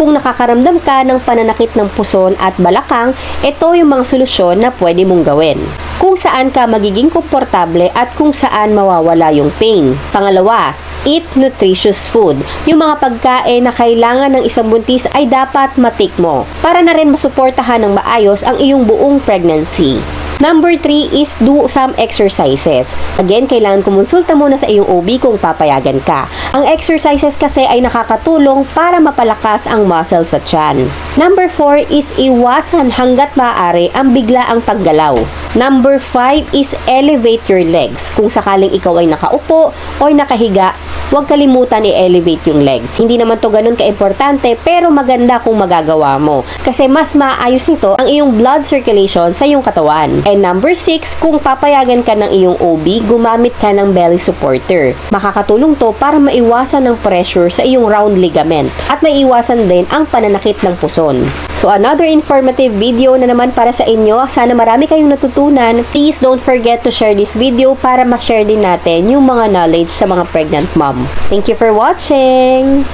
kung nakakaramdam ka ng pananakit ng puson at balakang, ito yung mga solusyon na pwede mong gawin. Kung saan ka magiging komportable at kung saan mawawala yung pain. Pangalawa, eat nutritious food. Yung mga pagkain na kailangan ng isang buntis ay dapat matik mo para na rin masuportahan ng maayos ang iyong buong pregnancy. Number 3 is do some exercises. Again, kailangan kumonsulta muna sa iyong OB kung papayagan ka. Ang exercises kasi ay nakakatulong para mapalakas ang muscles sa tiyan. Number 4 is iwasan hanggat maaari ang biglaang paggalaw. Number 5 is elevate your legs. Kung sakaling ikaw ay nakaupo o nakahiga, huwag kalimutan i-elevate yung legs. Hindi naman to ganun ka-importante pero maganda kung magagawa mo. Kasi mas maayos nito ang iyong blood circulation sa iyong katawan. And number 6, kung papayagan ka ng iyong OB, gumamit ka ng belly supporter. Makakatulong to para maiwasan ng pressure sa iyong round ligament at maiwasan din ang pananakit ng puson. So another informative video na naman para sa inyo. Sana marami kayong natutunan. Please don't forget to share this video para ma-share din natin yung mga knowledge sa mga pregnant mom. Thank you for watching!